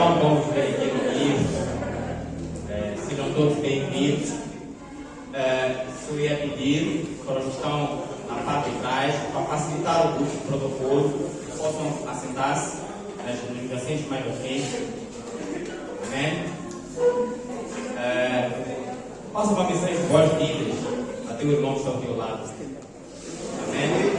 tão bom ver aqui reunidos. Sejam todos bem-vindos. Se eu ia pedir para os que estão na parte de trás, para facilitar o protocolo, possam assentar-se nas ligações mais à frente. Amém? Passa para missões de voz livres, até o irmão que está ao teu lado. Amém?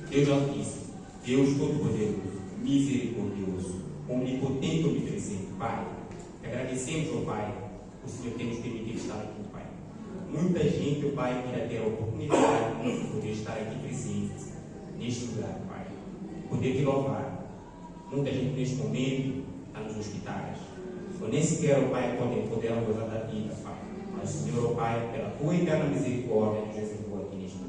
Deus Altíssimo, Deus Todo-Poderoso, Misericordioso, Omnipotente, Onipresente, Pai, agradecemos, ó Pai, por o Senhor ter nos permitido estar aqui, Pai. Muita gente, ó Pai, queria ter a oportunidade de poder estar aqui presente, neste lugar, Pai. Poder te louvar. Muita gente neste momento está nos hospitais. Eu nem sequer, ó Pai, poderão gozar da vida, Pai. Mas, Senhor, ó Pai, pela tua eterna misericórdia, nos reservou aqui neste lugar.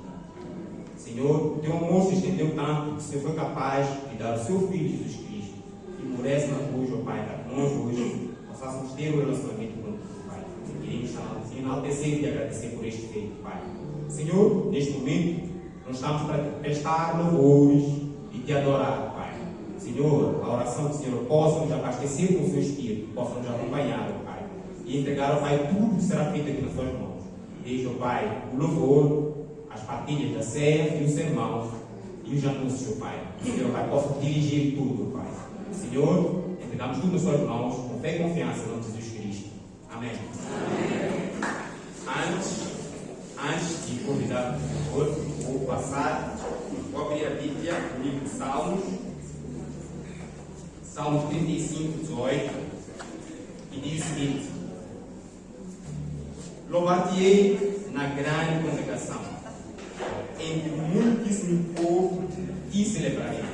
Senhor, o teu amor se estendeu tanto que o Senhor foi capaz de dar o seu Filho Jesus Cristo, que por essa hoje, ó Pai, está conosco hoje, nós façamos ter um relacionamento com o Pai. Queremos enaltecer e agradecer por este feito, Pai. Senhor, neste momento, nós estamos para prestar louvores e te adorar, Pai. Senhor, a oração que o Senhor possa nos abastecer com o seu Espírito, possa nos acompanhar, ó Pai, e entregar ao Pai tudo que será feito aqui nas suas mãos. Desde, ó Pai, o louvor, as partilhas da ceia e os sermãos e os anúncios, Pai. Senhor, Pai, possa dirigir tudo, Pai. Senhor, entregamos tudo nas suas mãos, com fé e confiança, em nome de Jesus Cristo. Amém. Antes de convidar o Senhor, vou passar, vou abrir a Bíblia, o livro de Salmos, Salmos 35, 18, e diz o seguinte: louvar-te-ei na grande congregação, entre muitíssimo povo e celebrarei.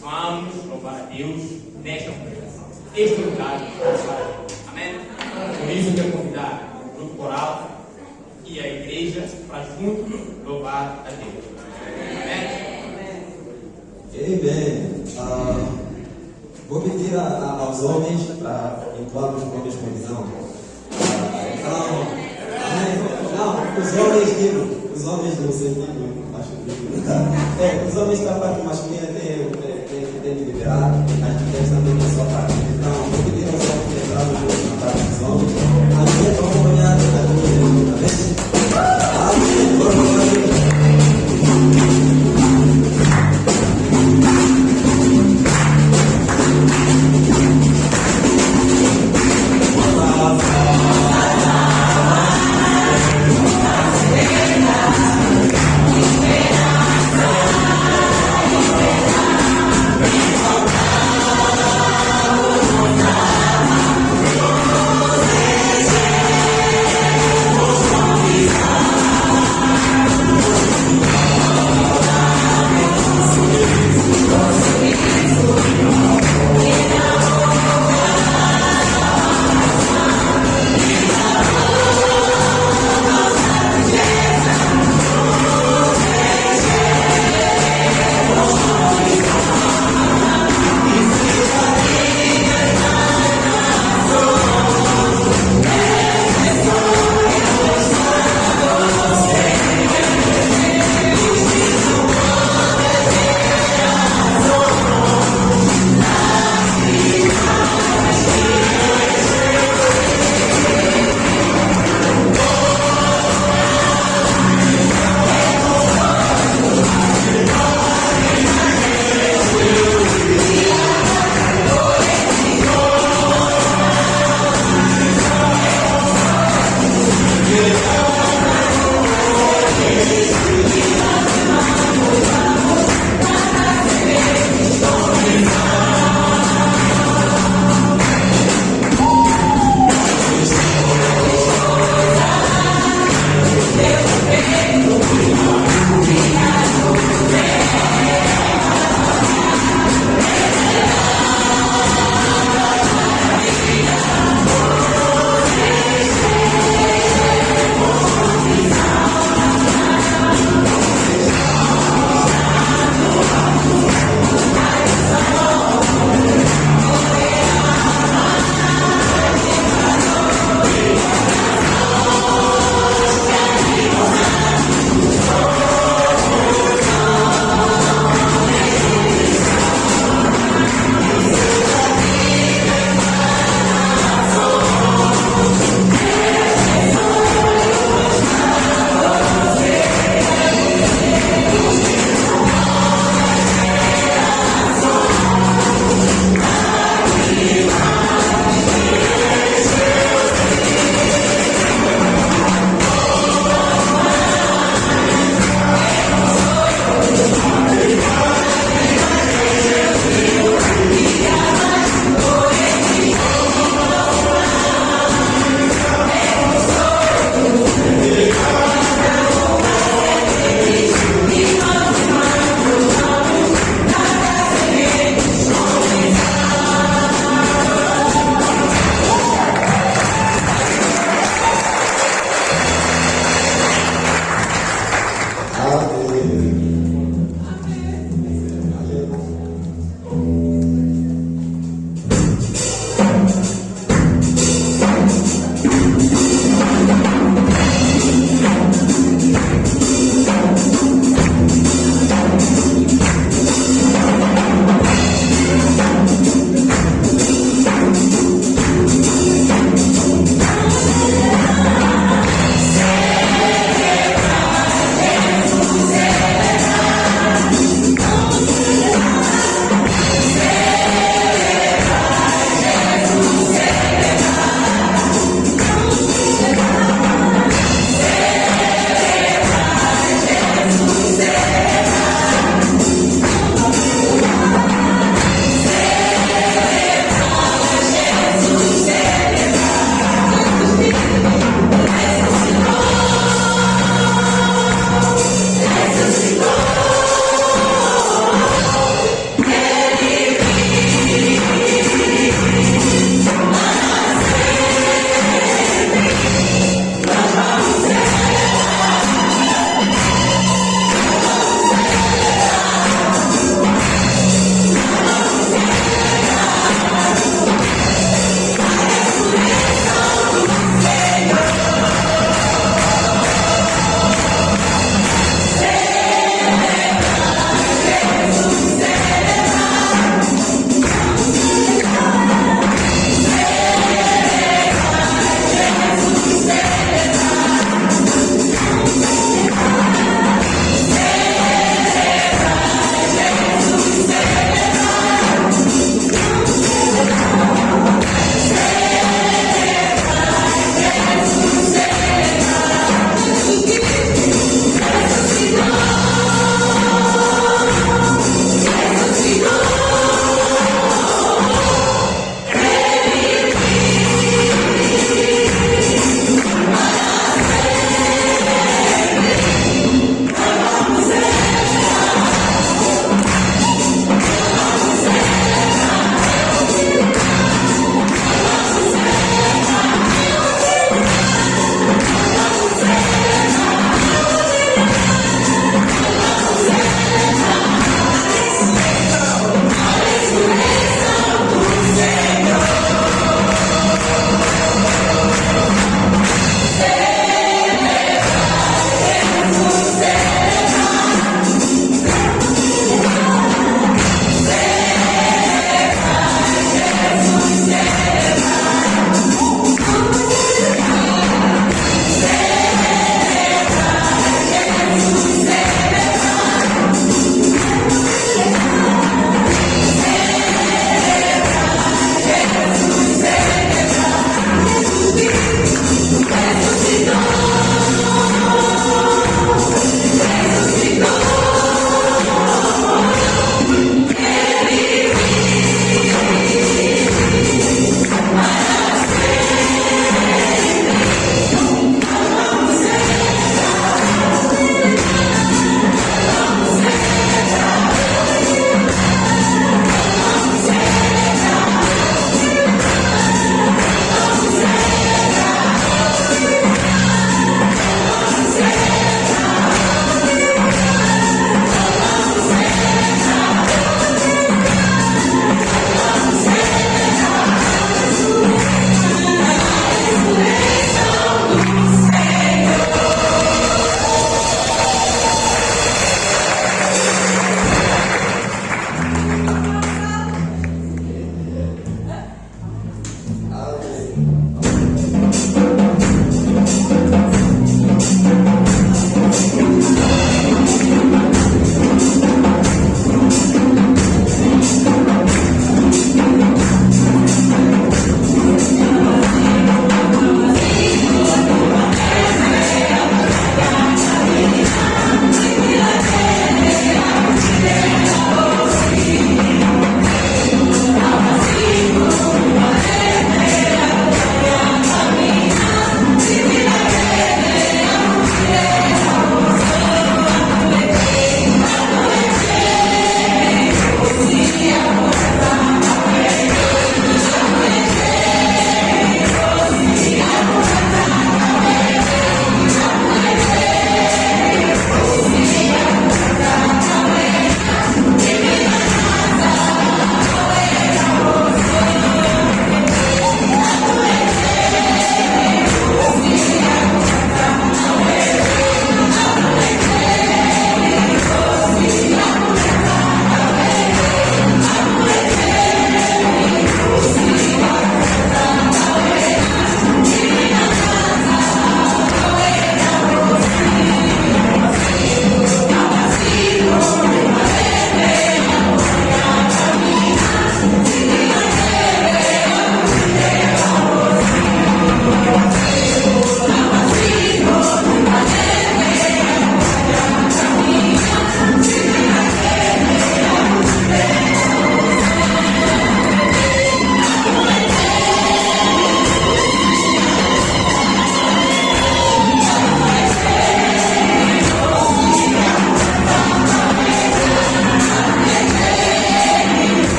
Vamos louvar a Deus nesta congregação. Este é o lugar de louvar a Deus. Amém? Por isso eu quero convidar o grupo coral e a igreja para juntos louvar a Deus. Amém? Amém. Vou pedir aos homens para enquadrar os homens com visão. Os homens no sentido masculino. Os homens da parte masculina têm de liberar, as mulheres também têm sua parte. Então, vou pedir aos homens de entrar na parte dos homens. As mulheres vão acompanhar as mulheres,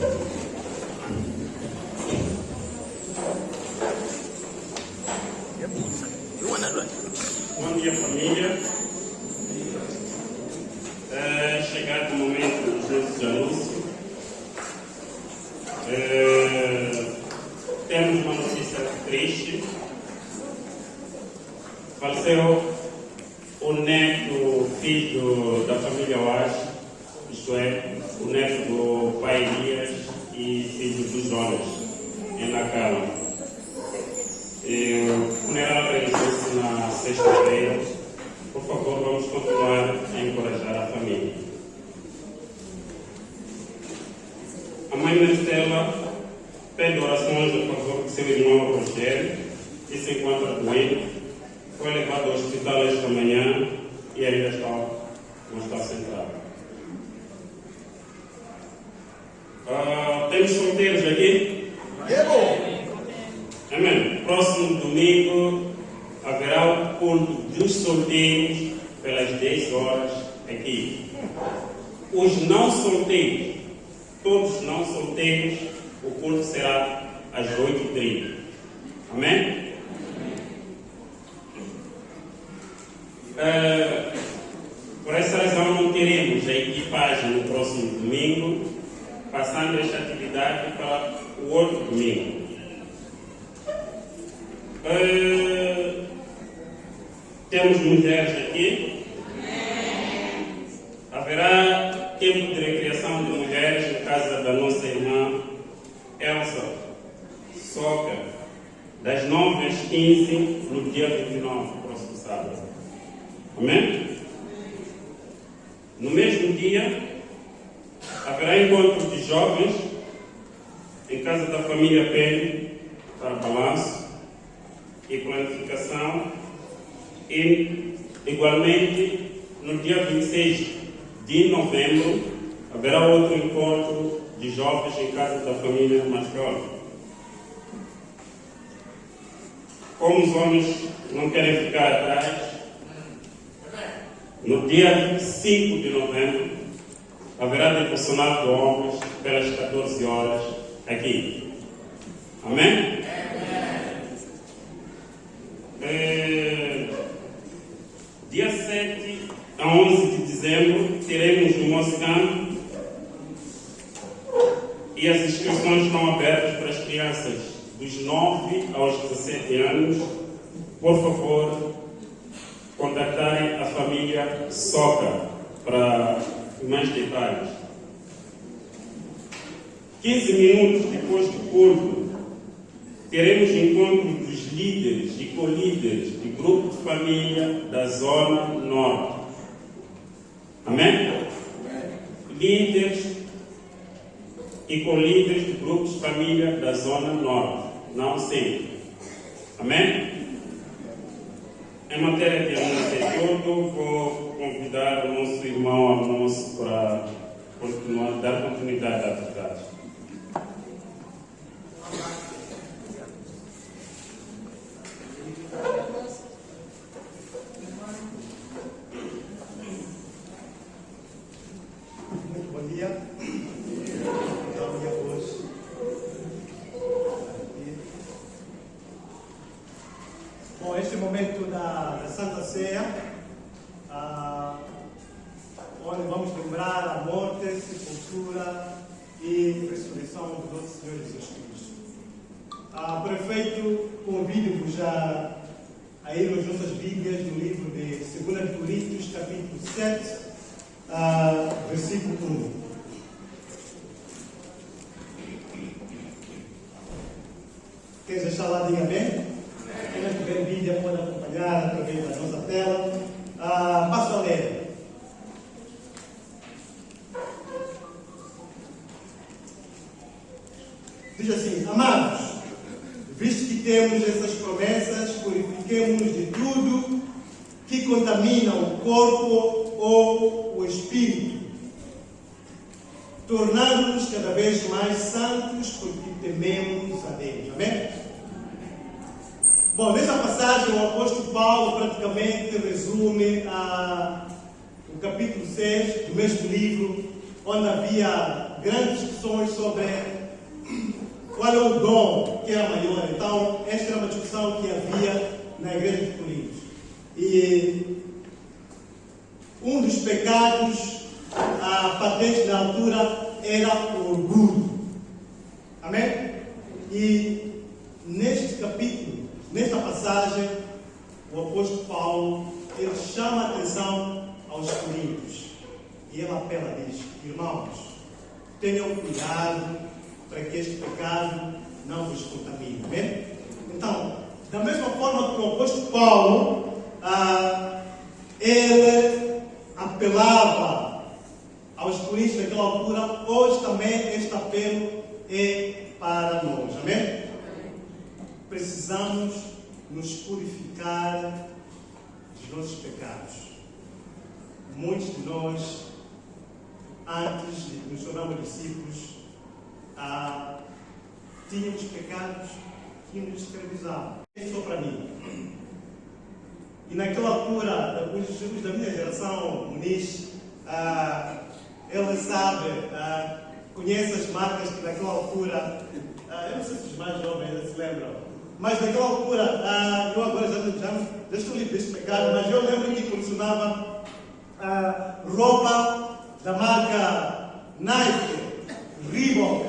Bom dia, família. Chegado o momento dos nossos anúncios. Temos uma notícia triste. Faleceu o neto, filho da família Oás, isto é, o neto do pai Elias e filho dos Jonas, em Nacala. O funeral realizou-se na sexta-feira. Por favor, vamos continuar a encorajar a família. A mãe Estela pede orações a favor de seu irmão Rogério, que se encontra doente. Foi levado ao hospital esta manhã e ainda não está sentado. Temos solteiros aqui? Amém. Próximo domingo haverá o culto dos solteiros pelas 10 horas aqui. Os não solteiros, todos não solteiros, o culto será às 8h30. Amém? Por essa razão não teremos a equipagem no próximo domingo, passando esta atividade para o outro domingo. Temos mulheres aqui. Haverá tempo de recreação de mulheres na casa da nossa irmã Elsa Soca, das 9 às 15, no dia 29, próximo sábado. Amém? No mesmo dia, haverá encontro de jovens em casa da família Penny para balanço e planificação, e igualmente no dia 26 de novembro haverá outro encontro de jovens em casa da família Mascola. Como os homens não querem ficar atrás, no dia 5 de novembro haverá devocional de homens pelas 14 horas aqui. Amém? Dia 7 a 11 de dezembro teremos o Moscam e as inscrições estão abertas para as crianças dos 9 aos 17 anos. Por favor, contactarem a família Soca para mais detalhes. 15 minutos depois do culto, teremos encontro dos líderes e co-líderes de grupo de família da Zona Norte. Amém? Líderes e co-líderes de grupos de família da Zona Norte, não sempre. Amém? Em matéria de anúncio e tudo, vou convidar o nosso irmão Alonso para dar continuidade à atividade. Muito bom dia. Bom dia hoje. Bom, este é o momento da Santa Ceia, onde vamos lembrar a morte, sepultura e ressurreição do nosso Senhor Jesus Cristo. Prefeito, convido-vos a ir às nossas Bíblias no livro de 2 Coríntios, capítulo 7, versículo 1. Quem já está lá, diga amém. Quem não tiver Bíblia pode acompanhar através da nossa tela. Passo a ler. Diz assim: amados, visto que temos essas promessas, purifiquemos de tudo que contamina o corpo ou o espírito, tornando-nos cada vez mais santos, porque tememos a Deus. Amém? Bom, nessa passagem o apóstolo Paulo praticamente resume o capítulo 6 do mesmo livro, onde havia grandes discussões sobre qual é o dom que era maior. Então, esta era uma discussão que havia na igreja de Corinto. E um dos pecados patentes na altura era o orgulho. Amém? E neste capítulo, nesta passagem, o apóstolo Paulo, ele chama a atenção aos coríntios. E ele apela, diz: irmãos, tenham cuidado para que este pecado não vos contamine. Amém? Então, da mesma forma que o apóstolo Paulo, ele apelava aos coríntios naquela altura, hoje também este apelo é para nós. Amém? Precisamos nos purificar dos nossos pecados. Muitos de nós, antes de nos tornarmos discípulos, tínhamos pecados que nos escravizavam. É só para mim. E naquela altura, os da minha geração, Muniz, ele sabe, conhece as marcas que naquela altura, eu não sei se os mais jovens se lembram, mas naquela altura, eu agora já estou livre deste pecado, mas eu lembro que colecionava roupa da marca Nike, Reebok,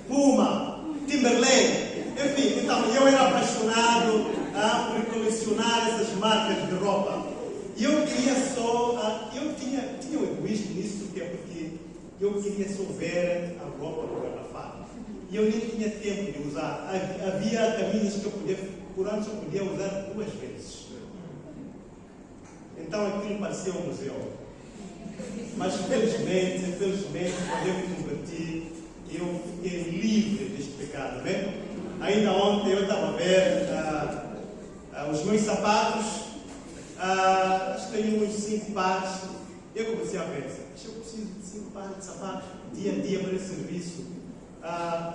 Puma, Timberland, enfim, então eu era apaixonado por colecionar essas marcas de roupa. E eu queria só, eu tinha um egoísmo nisso, porque eu queria só ver a roupa do guarda-fato. E eu nem tinha tempo de usar. Havia camisas que eu podia, por ano só podia usar 2 vezes. Então aquilo parecia um museu. Mas felizmente, quando eu me converti, eu fiquei livre deste pecado. Né? Ainda ontem eu estava a ver os meus sapatos, acho que tenho uns 5 pares. Eu comecei a pensar, eu preciso de 5 pares de sapatos dia a dia para esse serviço.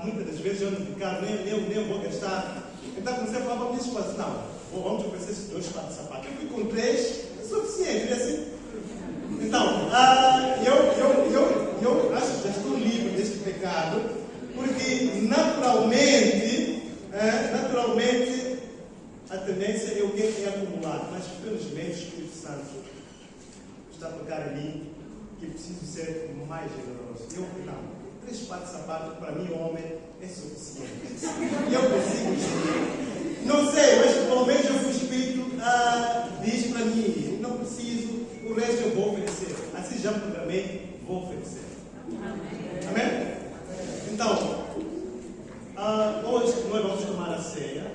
Muitas das vezes eu não ficar, nem vou gastar. Então comecei a falar para a minha esposa, não, vamos oferecer esses 2 pares de sapatos. Eu fui com 3, é suficiente, é assim. Então, eu acho que já estou livre deste pecado, porque naturalmente, a tendência é acumular, mas felizmente o Espírito Santo está a tocar em mim que eu preciso ser mais generoso. Eu não, 3 pares de sapato para mim, homem, é suficiente. Eu consigo ser. Não sei, mas pelo menos o Espírito diz para mim, não preciso, o resto eu vou oferecer. Assim já programei, vou oferecer. Amém? Então, hoje que nós vamos tomar a ceia,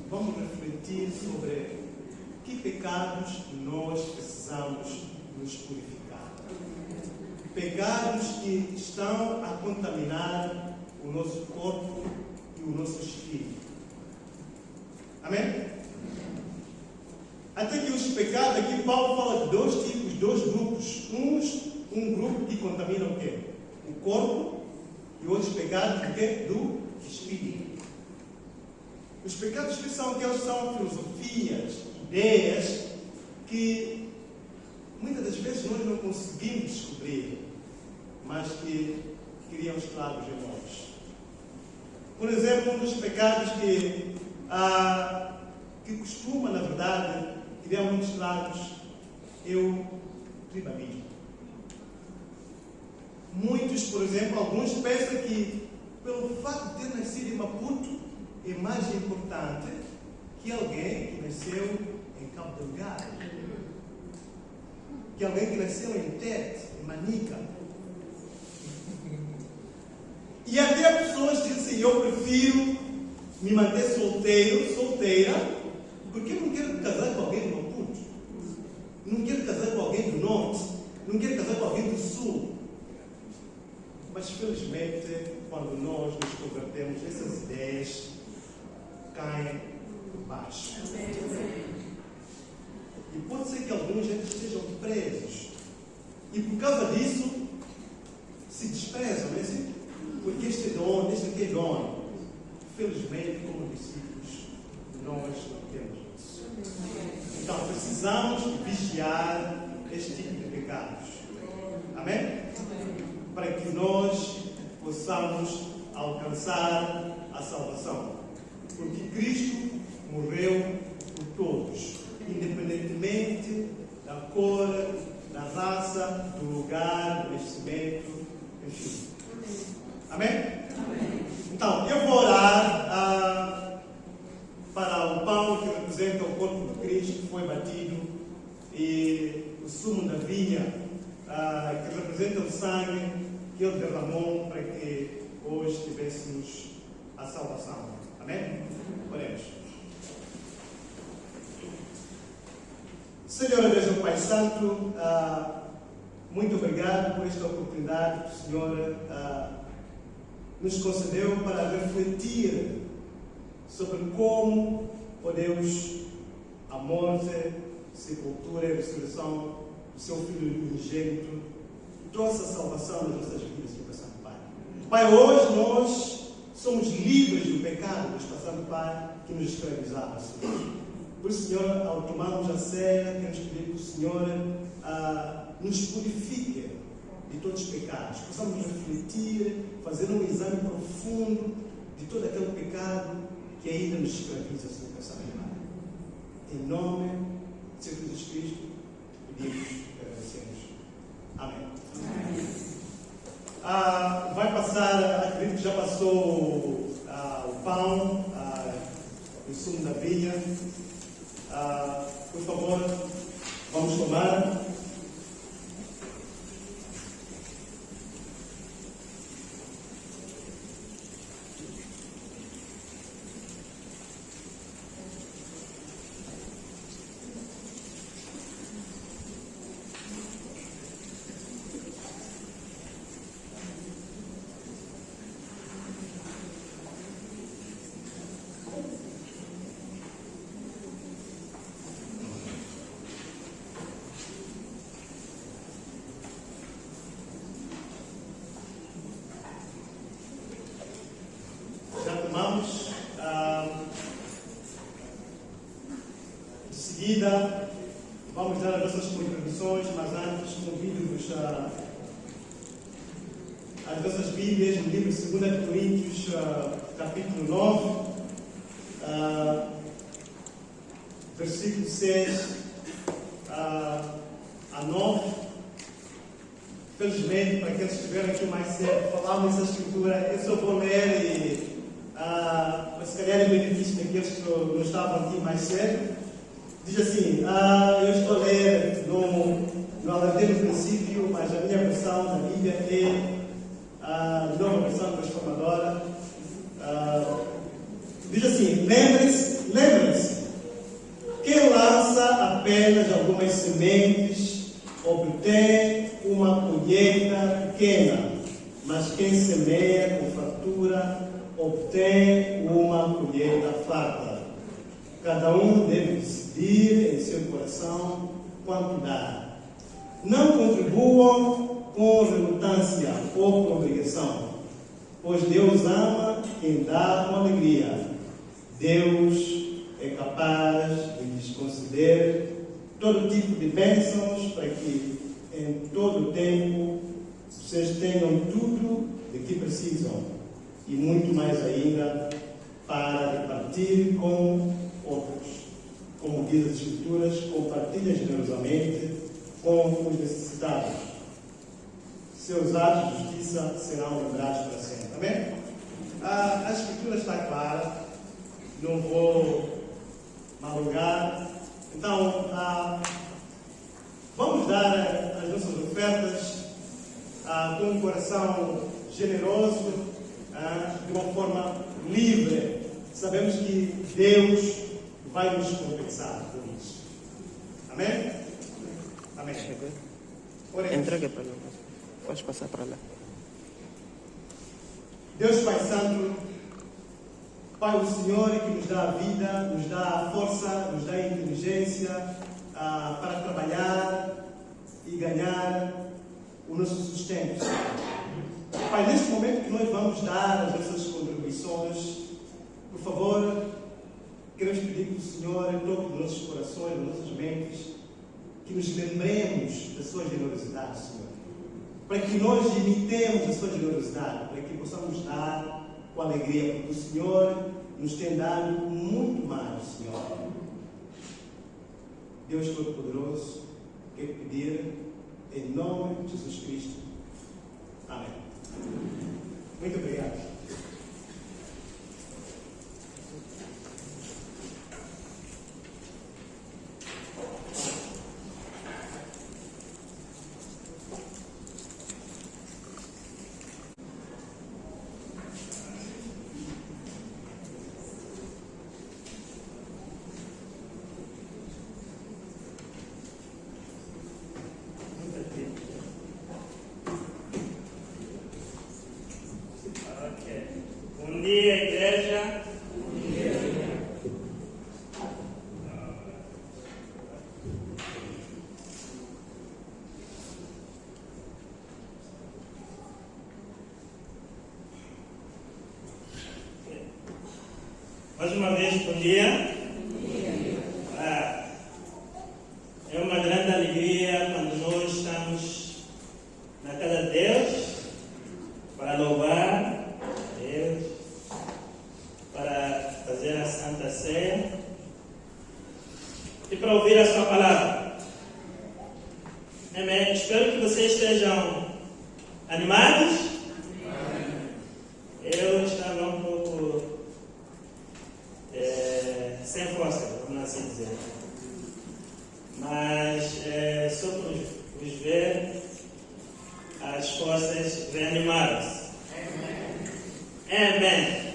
vamos refletir sobre que pecados nós precisamos nos purificar. Pecados que estão a contaminar o nosso corpo e o nosso espírito. Amém? Até que os pecados, aqui Paulo fala de 2 tipos, 2 grupos. Um grupo que contamina o quê? O corpo, e outros pecados do quê? Do espírito. Os pecados que são aqueles, são filosofias, ideias que muitas das vezes nós não conseguimos descobrir, mas que criam estragos em nós. Por exemplo, um dos pecados que costuma, na verdade, criar muitos estragos é o tribalismo. Muitos, por exemplo, alguns pensam que pelo facto de ter nascido em Maputo é mais importante que alguém que nasceu em Cabo Delgado, que alguém que nasceu em Tete, em Manica. E até pessoas dizem assim, eu prefiro me manter solteira, porque eu não quero casar com alguém do Maputo, não quero casar com alguém do Norte, não quero casar com alguém do Sul. Mas felizmente, quando nós nos convertemos, essas ideias caem por baixo. E pode ser que alguns estejam presos. E por causa disso, se desprezam, não é assim? Porque este aqui é dom. Felizmente, como discípulos, nós não temos isso. Então, precisamos vigiar este tipo de pecados. Amém? Para que nós possamos alcançar a salvação. Porque Cristo morreu por todos, independentemente da cor, da raça, do lugar, do nascimento, enfim. Amém? Amém. Então, eu vou orar para o pão que representa o corpo de Cristo que foi batido e o sumo da vinha que representa o sangue que Ele derramou para que hoje tivéssemos a salvação. Amém? Oremos. Senhor Deus e Pai Santo, muito obrigado por esta oportunidade que o Senhor nos concedeu para refletir sobre como, ó Deus, a morte, sepultura e ressurreição do Seu Filho unigênito trouxe a salvação nas nossas vidas, Senhor Santo Pai. Pai, hoje nós somos livres do pecado, Deus Santo Pai, que nos escravizava, Senhor. Por isso, Senhor, ao tomarmos a ceia, queremos pedir que o Senhor nos purifique de todos os pecados. Possamos refletir, fazer um exame profundo de todo aquele pecado que ainda nos escraviza, Senhor Santo Pai. Em nome de Senhor Jesus Cristo, pedimos e agradecemos. Amém. Vai passar, acredito que já passou o pão, o sumo da vinha. Por favor, vamos tomar. De seguida, vamos dar as nossas contribuições, mas antes convido-vos as nossas Bíblias no livro de 2 Coríntios, capítulo 9, versículo 6 a 9. Felizmente, para aqueles que estiveram aqui mais cedo, falámos essa escritura, eu só vou ler e mas se calhar é benefício daqueles que não estavam aqui mais cedo. Diz assim, eu estou a ler no Alardeiro do Princípio, mas a minha versão da Bíblia é a nova versão transformadora. Diz assim, lembrem-se, quem lança apenas algumas sementes obtém uma colheita pequena, mas quem semeia com fartura obtém uma colheita farta. Cada um deve decidir em seu coração quanto dar. Não contribuam com relutância ou com obrigação, pois Deus ama quem dá com alegria. Deus é capaz de lhes conceder todo tipo de bênçãos para que em todo o tempo vocês tenham tudo de que precisam e muito mais ainda para repartir com outros. Como diz as Escrituras, compartilhem generosamente com os necessitados. Seus atos de justiça serão lembrados para sempre. Amém? A Escritura está clara, não vou me alongar. Então, vamos dar as nossas ofertas com um coração generoso, de uma forma livre. Sabemos que Deus vai nos compensar por isso. Amém? Amém. Entrega para lá. Pode passar para lá. Deus Pai Santo, Pai, o Senhor que nos dá a vida, nos dá a força, nos dá a inteligência para trabalhar e ganhar o nosso sustento. Pai, neste momento que nós vamos dar as nossas contribuições, por favor, queremos pedir que o Senhor toque nos nossos corações, nas nossas mentes, que nos lembremos da sua generosidade, Senhor. para que nós imitemos a sua generosidade, para que possamos dar com alegria, porque o Senhor nos tem dado muito mais, Senhor. Deus Todo-Poderoso, quero pedir em nome de Jesus Cristo. Amém. Muito obrigado. Bom dia, igreja. Mais uma vez, bom dia. É uma grande alegria quando nós estamos na casa de Deus para louvar a Deus, para fazer a Santa Ceia e para ouvir a sua palavra. Amém. Espero que vocês estejam animados. Eu estava um pouco sem força, vamos assim dizer. Mas só por vos ver, as forças reanimaram-se. Amém.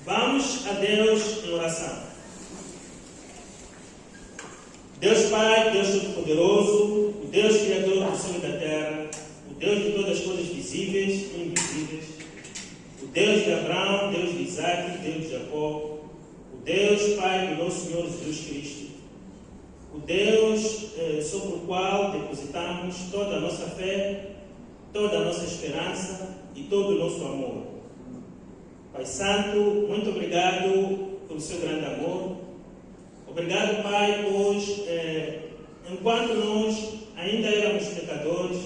Vamos a Deus em oração. Deus Pai, Deus Todo-Poderoso, o Deus Criador do céu e da terra, o Deus de todas as coisas visíveis e invisíveis, o Deus de Abraão, Deus de Isaac, Deus de Jacó, o Deus Pai do nosso Senhor Jesus Cristo, o Deus sobre o qual depositamos toda a nossa fé, toda a nossa esperança e todo o nosso amor. Pai Santo, muito obrigado pelo seu grande amor. Obrigado, Pai, pois enquanto nós ainda éramos pecadores,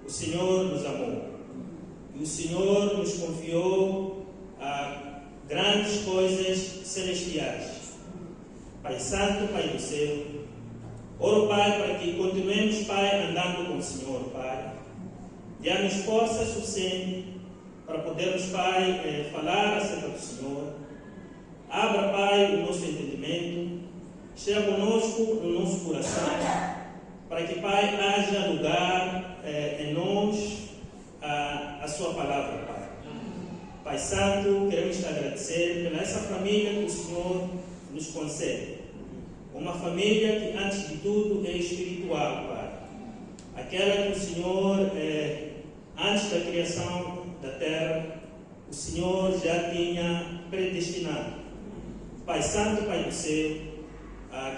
o Senhor nos amou. E o Senhor nos confiou a grandes coisas celestiais. Pai Santo, Pai do céu, oro, Pai, para que continuemos, Pai, andando com o Senhor, Pai. Dê-nos força suficiente para podermos, Pai, falar acerca do Senhor. Abra, Pai, o nosso entendimento. Esteja conosco no nosso coração, para que, Pai, haja lugar em nós a sua palavra, Pai. Pai Santo, queremos te agradecer pela essa família que o Senhor nos concede. Uma família que, antes de tudo, é espiritual, Pai. Aquela que o Senhor, antes da criação da terra, o Senhor já tinha predestinado. Pai Santo, Pai do céu,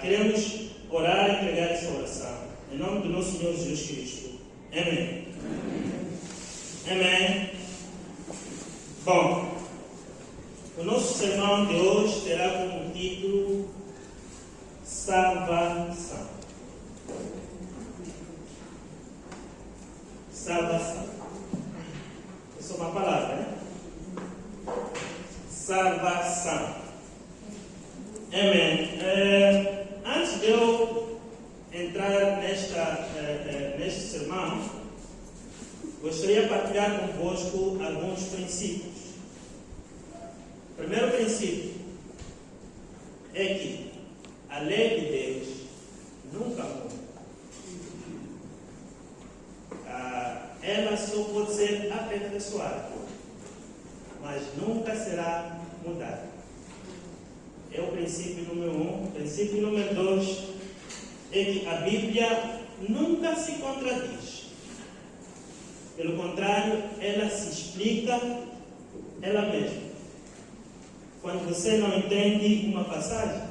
queremos orar e entregar essa oração. Em nome do nosso Senhor Jesus Cristo. Amém. Amém. Bom, o nosso sermão de hoje terá como título Salvação. Salvação. É só uma palavra, né? Salvação. Amém. Antes de eu entrar neste sermão, gostaria de partilhar convosco alguns princípios. O primeiro princípio é que a lei de Deus nunca muda. Ela só pode ser aperfeiçoada, mas nunca será mudada. É o princípio número 1. O princípio número 2 é que a Bíblia nunca se contradiz. Pelo contrário, ela se explica ela mesma. Quando você não entende uma passagem,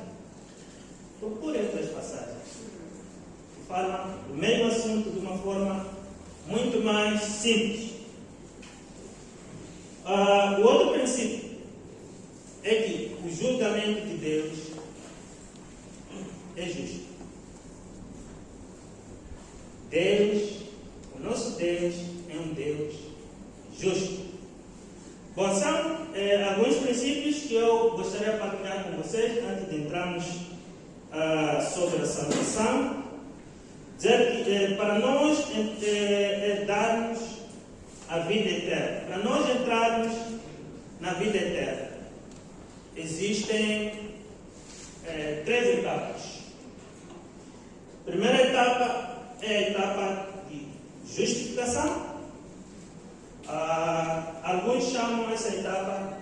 procure outras passagens que falam do mesmo assunto de uma forma muito mais simples. O outro princípio é que o julgamento de Deus é justo. Deus Bom, são alguns princípios que eu gostaria de partilhar com vocês antes de entrarmos sobre a salvação. Dizer que para nós darmos a vida eterna, para nós entrarmos na vida eterna, existem 3 etapas. A primeira etapa é a etapa de justificação. Alguns chamam essa etapa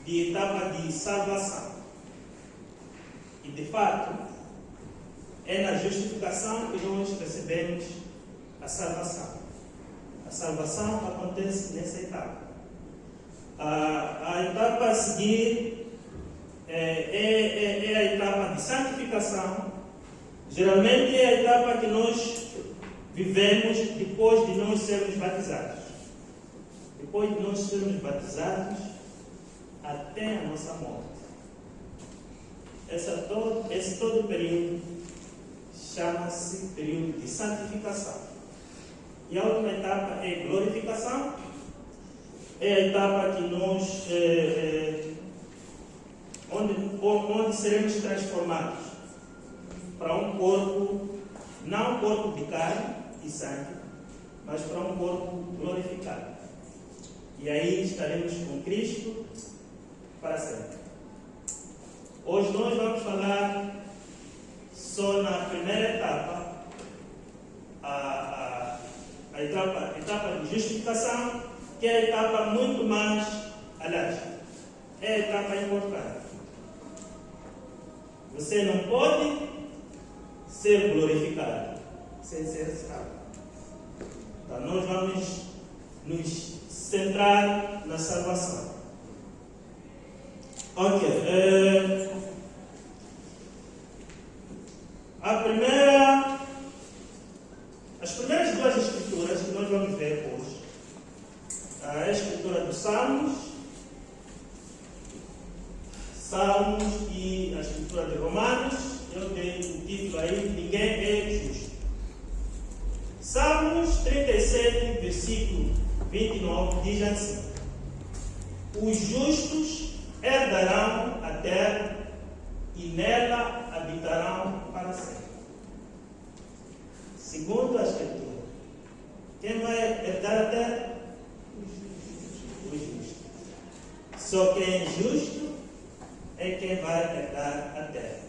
de etapa de salvação. E de fato, é na justificação que nós recebemos a salvação. A salvação acontece nessa etapa. A etapa a seguir é a etapa de santificação. Geralmente é a etapa que nós vivemos depois de nós sermos batizados. Depois de nós sermos batizados até a nossa morte. Esse todo período chama-se período de santificação. E a última etapa é glorificação. É a etapa que nós onde seremos transformados para um corpo, não um corpo de carne e sangue, mas para um corpo glorificado. E aí estaremos com Cristo para sempre. Hoje nós vamos falar só na primeira etapa, a etapa de justificação, que é a etapa muito mais, aliás, é a etapa importante. Você não pode ser glorificado sem ser salvo. Então nós vamos nos centrar na salvação. Ok. As primeiras 2 escrituras que nós vamos ver hoje, a escritura dos Salmos e a escritura de Romanos. Eu dei o título aí, Ninguém é Justo. Salmos 37, versículo 29, diz assim: os justos herdarão a terra e nela habitarão para sempre. Segundo a Escritura, quem vai herdar a terra? Os justos. Só quem é justo é quem vai herdar a terra.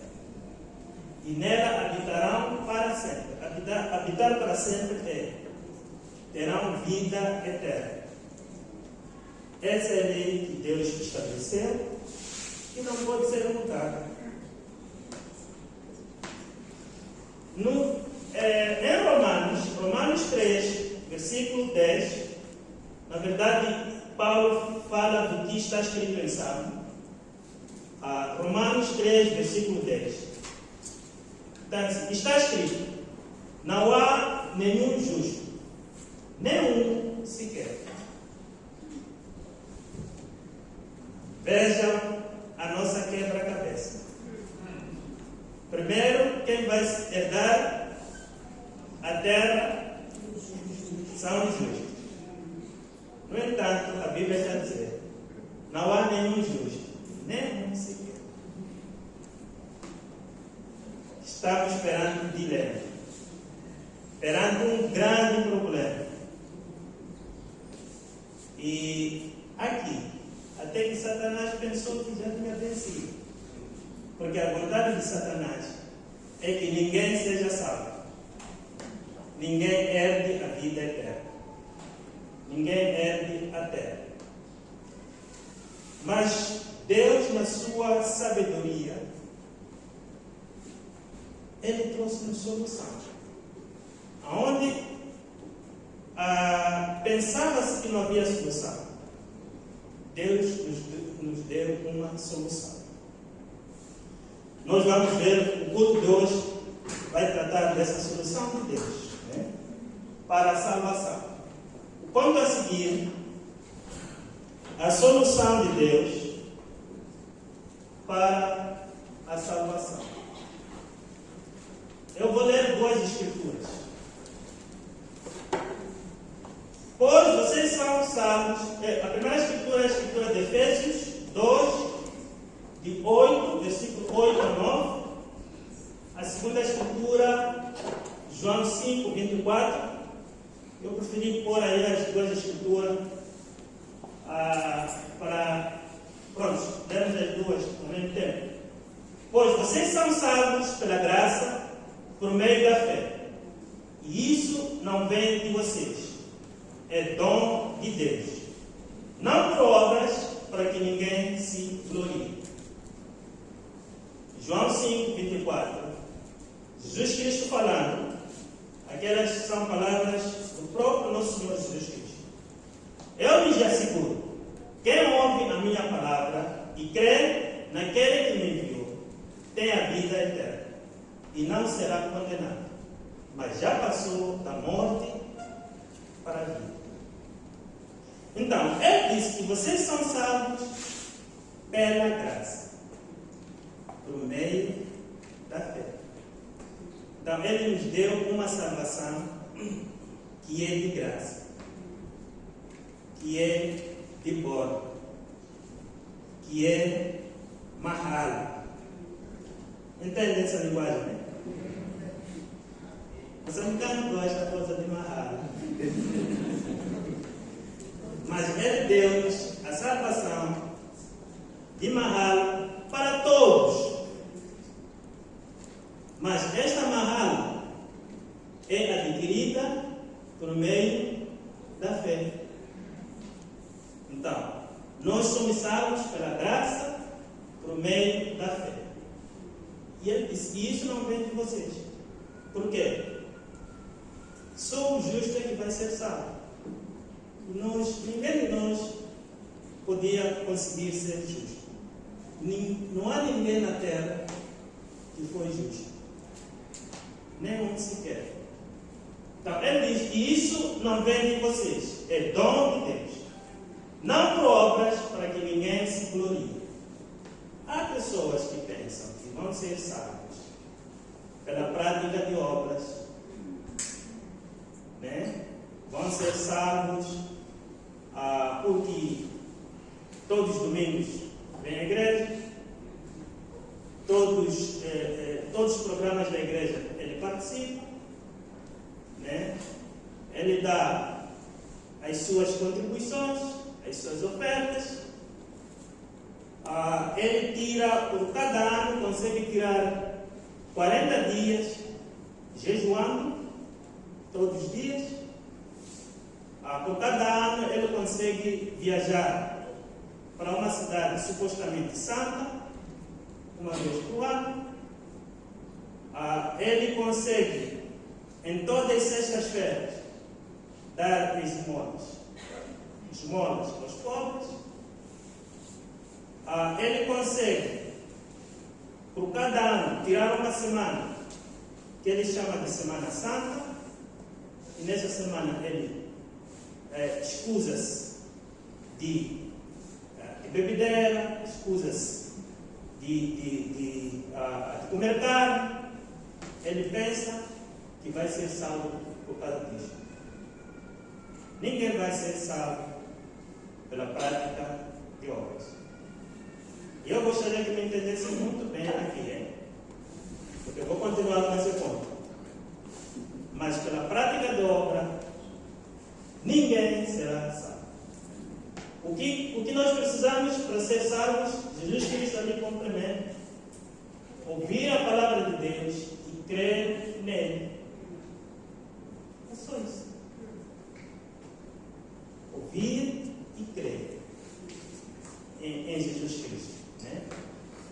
E nela habitarão para sempre. Habitar para sempre terão vida eterna. Essa é a lei que Deus estabeleceu, que não pode ser mudada. Em Romanos 3, versículo 10, na verdade, Paulo fala do que está escrito em Salmo. Romanos 3, versículo 10. Então, está escrito: não há nenhum justo, nenhum sequer. Vejam a nossa quebra-cabeça. Primeiro, quem vai herdar a terra são os justos. No entanto, a Bíblia está dizendo: não há nenhum justo, nenhum sequer. Estamos perante um dilema, perante um grande problema. E aqui, até que Satanás pensou que já tinha vencido. Porque a vontade de Satanás é que ninguém seja salvo. Ninguém herde a vida eterna. Ninguém herde a terra. Mas Deus, na sua sabedoria, Ele trouxe uma solução. Onde pensava-se que não havia solução, Deus nos deu uma solução. Nós vamos ver, o culto de hoje vai tratar dessa solução de Deus, né, para a salvação. O ponto a seguir, a solução de Deus para a salvação. Eu vou ler 2 escrituras. Pois vocês são salvos. A primeira escritura é a escritura são salvos pela graça por meio da fé. E isso não vem de vocês. É dom de Deus. Não por obras, para que ninguém se glorie. João 5, 24. Jesus Cristo falando. Aquelas são palavras do próprio nosso Senhor Jesus Cristo. Eu lhes asseguro, quem ouve a minha palavra e crê naquele que me enviou, tem a vida eterna e não será condenado, mas já passou da morte para a vida. Então, ele diz que vocês são salvos pela graça, por meio da fé. Então, ele nos deu uma salvação que é de graça, que é de bordo, que é mahal. Entende essa linguagem, né? Os americanos gostam da coisa de mahal. Mas ele deu-nos a salvação de mahal para todos. Mas esta mahal é adquirida por meio da fé. Então, nós somos salvos pela graça por meio da fé. E ele disse que isso não vem de vocês. Por quê? Só o justo é que vai ser salvo. Ninguém de nós podia conseguir ser justo. Não há ninguém na terra que foi justo. Nenhum sequer. Então, ele diz que isso não vem de vocês. É dom de Deus. Não por obras, para que ninguém se glorie. Há pessoas que pensam que vão ser salvos pela prática de obras, né? Vão ser salvos porque todos os domingos vem à igreja, todos os programas da igreja ele participa, né? Ele dá as suas contribuições, as suas ofertas, ele tira, por cada ano, consegue tirar 40 dias jejuando, todos os dias. Por cada ano ele consegue viajar para uma cidade supostamente santa, uma vez por ano. Ele consegue, em todas as sextas-feiras, dar esmolas aos pobres. Ele consegue, por cada ano, tirar uma semana que ele chama de Semana Santa, e nessa semana ele escusa-se de bebedeira, escusa-se de comer carne. Ele pensa que vai ser salvo por causa disso. Ninguém vai ser salvo pela prática de obras. E eu gostaria que me entendessem muito bem aqui, porque eu vou continuar com esse ponto. Mas pela prática de obra, ninguém será salvo. O que nós precisamos para ser salvos, Jesus Cristo ali complementa: ouvir a palavra de Deus e crer nele. É só isso. Ouvir e crer em Jesus Cristo. Né?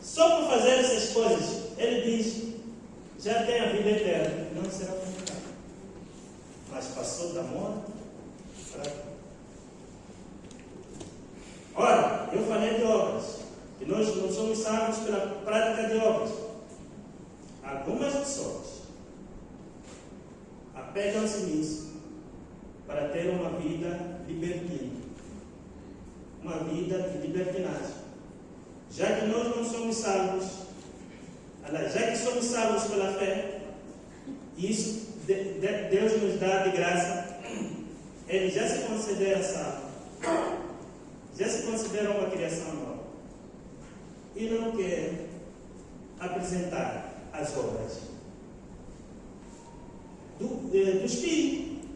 Só por fazer essas coisas, ele diz: já tem a vida eterna, não será condenado. Mas passou da morte para a vida. Ora, eu falei de obras, que nós não somos salvos pela prática de obras. Algumas pessoas apegam-se nisso para ter uma vida libertina, uma vida de libertinagem. Já que nós não somos salvos, já que somos salvos pela fé, isso Deus nos dá de graça, ele já se considera salvo, já se considera uma criação nova, e não quer apresentar as obras do Espírito.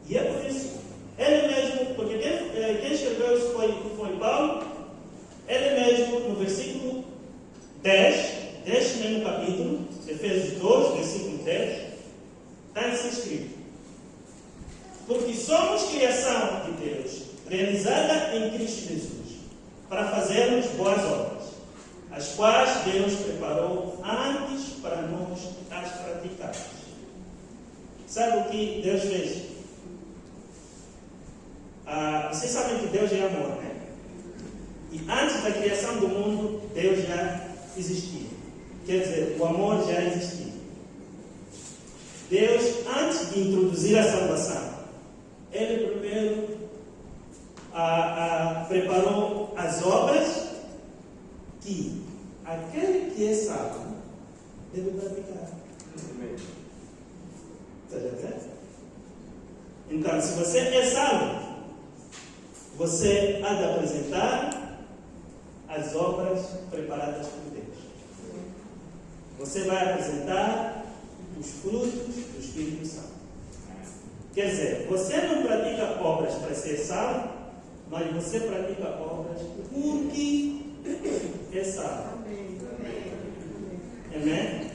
E é por isso, ele mesmo, porque quem escreveu isso foi Paulo, ele mesmo, no versículo 10 neste mesmo capítulo, Efésios 2, versículo 10, está assim escrito: porque somos criação de Deus, realizada em Cristo Jesus, para fazermos boas obras, as quais Deus preparou antes para nós as praticarmos. Sabe o que Deus fez? Vocês sabem que Deus é amor, né? E antes da criação do mundo, Deus já existia. Quer dizer, o amor já existia. Deus, antes de introduzir a salvação, Ele primeiro preparou as obras que aquele que é salvo deve praticar. Está entendendo? Então, se você é salvo, você há de apresentar as obras preparadas por Deus. Você vai apresentar os frutos do Espírito Santo. Quer dizer, você não pratica obras para ser salvo, mas você pratica obras porque é salvo. Amém?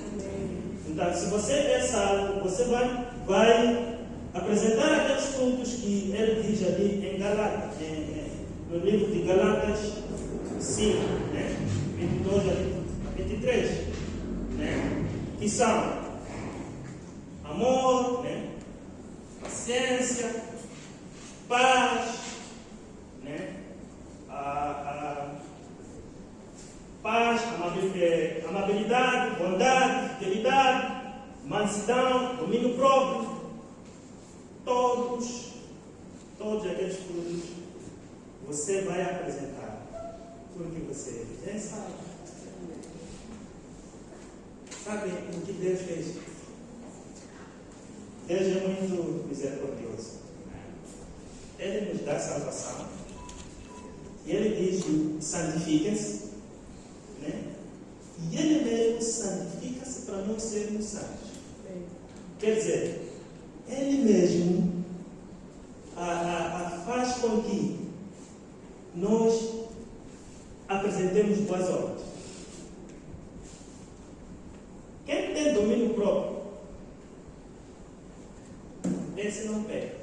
Então, se você é salvo, você vai apresentar aqueles frutos que ele diz ali em Galatas, no livro de Galatas 5, né? 22 a 23, né? Que são amor, né? Paciência, paz, né? Paz, amabilidade, bondade, fidelidade, mansidão, domínio próprio. Todos aqueles frutos você vai apresentar porque você é salvo. Sabe o que Deus fez? Deus é muito misericordioso. Ele nos dá salvação. E Ele diz: santifiquem-se. Né? E Ele mesmo santifica-se para nós sermos santos. Quer dizer, Ele mesmo faz com que nós apresentemos boas obras. Quem tem domínio próprio, esse não peca.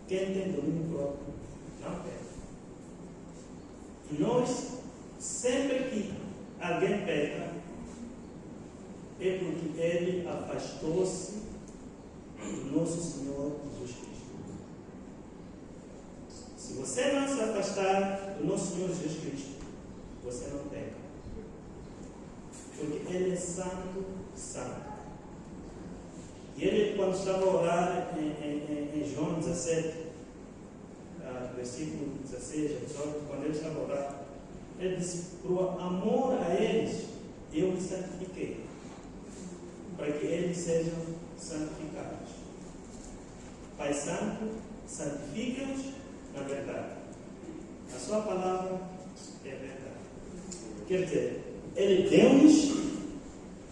Quem tem domínio próprio, não peca. E nós, sempre que alguém peca, é porque ele afastou-se do nosso Senhor Jesus Cristo. Se você não se afastar do nosso Senhor Jesus Cristo, você não peca. Porque Ele é santo, santo. E Ele, quando estava a orar em João 17, versículo 16 a 18, quando Ele estava a orar, Ele disse: por amor a eles, eu me santifiquei, para que eles sejam santificados. Pai Santo, santifica-os na verdade. A sua palavra é verdade. Quer dizer, Ele deu-nos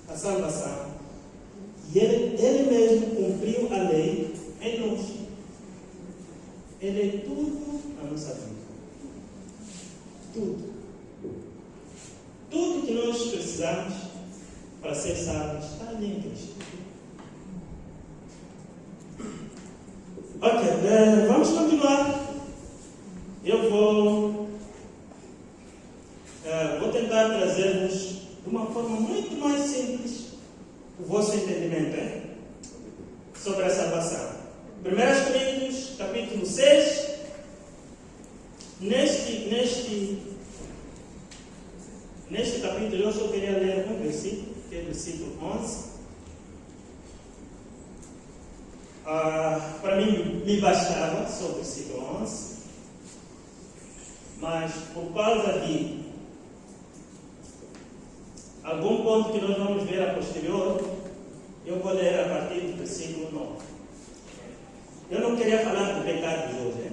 a salvação e ele mesmo cumpriu a lei em nós. Ele é tudo na nossa vida. Tudo. Tudo que nós precisamos para ser salvos está ali em Cristo. Ok, vamos continuar. Eu vou tentar trazer-vos de uma forma muito mais simples o vosso entendimento sobre a salvação. 1 Coríntios, capítulo 6. Neste capítulo eu só queria ler um versículo, que é o versículo 11. Para mim me bastava só o versículo 11. Mas por causa de algum ponto que nós vamos ver a posterior, eu vou ler a partir do versículo 9. Eu não queria falar do pecado de hoje, né?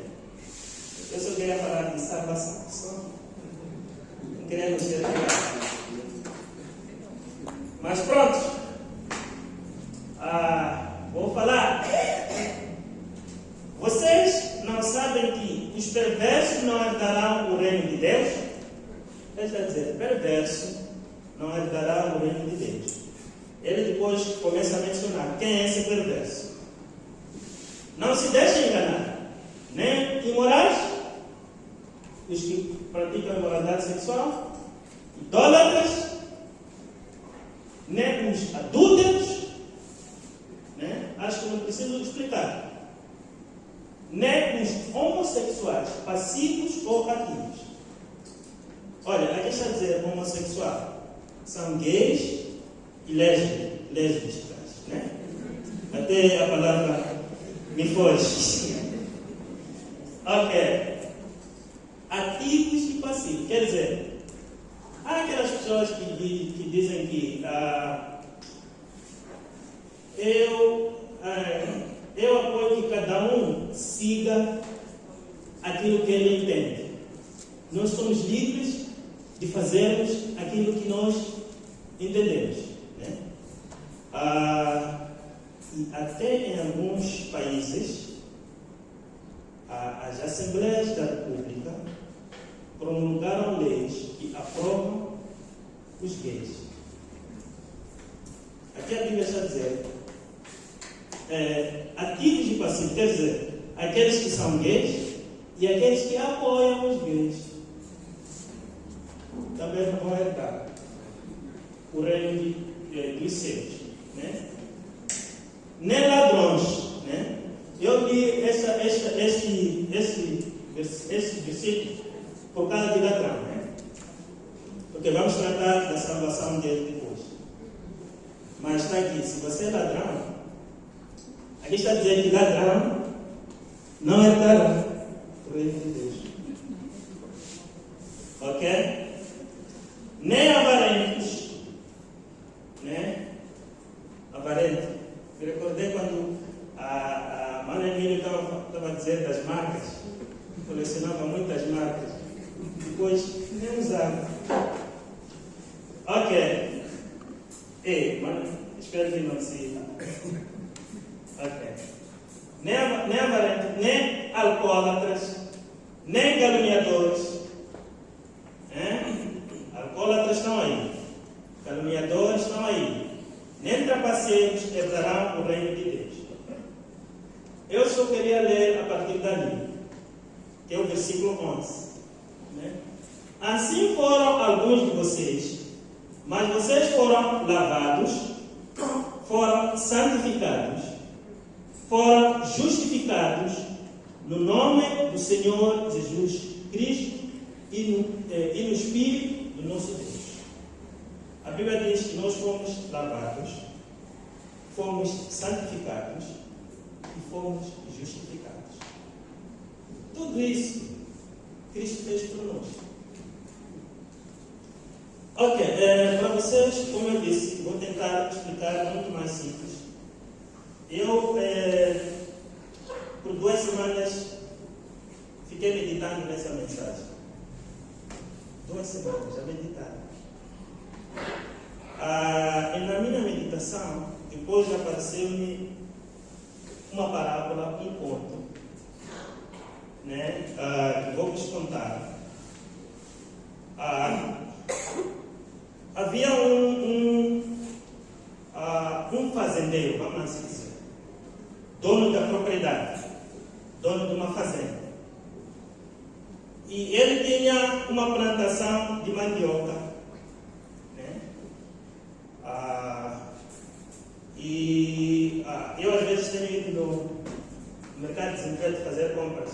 Eu só queria falar de salvação. Não queria nos ter pecado. Mas pronto. Vou falar. Vocês não sabem que os perversos não herdarão o reino de Deus? Ele está dizendo, perverso não herdará o reino de Deus. Ele depois começa a mencionar quem é esse perverso. Não se deixe enganar, nem imorais, os que praticam imoralidade sexual, idólatras, nem os adúlteros, né? Acho que não preciso explicar. Nem os homossexuais, passivos ou ativos. Olha, aqui está a dizer homossexual. São gays e lésbicas, né? Até a palavra me foge. Ok. Ativos e passivos. Quer dizer, há aquelas pessoas que dizem que eu apoio que cada um siga aquilo que ele entende. Nós somos livres de fazermos aquilo que nós entendemos, né? E até em alguns países, as Assembleias da República promulgaram leis que aprovam os gays. Aqui a Bíblia está a dizer, ativos e passivos, quer dizer, aqueles que são gays e aqueles que apoiam os gays também não vão herdar o reino dos céus, né? Nem ladrões, né? Eu li esse versículo por causa de ladrão, né? Porque vamos tratar da salvação dele depois. Mas está aqui, se você é ladrão, aqui está dizendo que ladrão não herdará o reino de Deus. Ok? Nem avarentos, né? Avarento. Me recordei quando a Mana Emília estava dizendo das marcas, colecionava muitas marcas, depois nem usava. Ok. Espero que não se. Ok. Nem avarento, nem alcoólatras, nem caluniadores. Alcoólatras estão aí, caluniadores estão aí, nem trapaceiros herdarão o reino de Deus. Eu só queria ler a partir dali, que é o versículo 11. Né? Assim foram alguns de vocês, mas vocês foram lavados, foram santificados, foram justificados no nome do Senhor Jesus Cristo e no Espírito do nosso Deus. A Bíblia diz que nós fomos lavados, fomos santificados e fomos justificados. Tudo isso Cristo fez por nós. Ok, para vocês, como eu disse, vou tentar explicar muito mais simples. Eu, por 2 semanas, fiquei meditando nessa mensagem. 2 semanas, já meditando. E na minha meditação, depois apareceu-me uma parábola, um conto, né, que vou vos contar. Havia um fazendeiro, vamos assim dizer, dono da propriedade, dono de uma fazenda. E ele tinha uma plantação de mandioca, né? Eu às vezes tenho ido no mercado de desemprego fazer compras.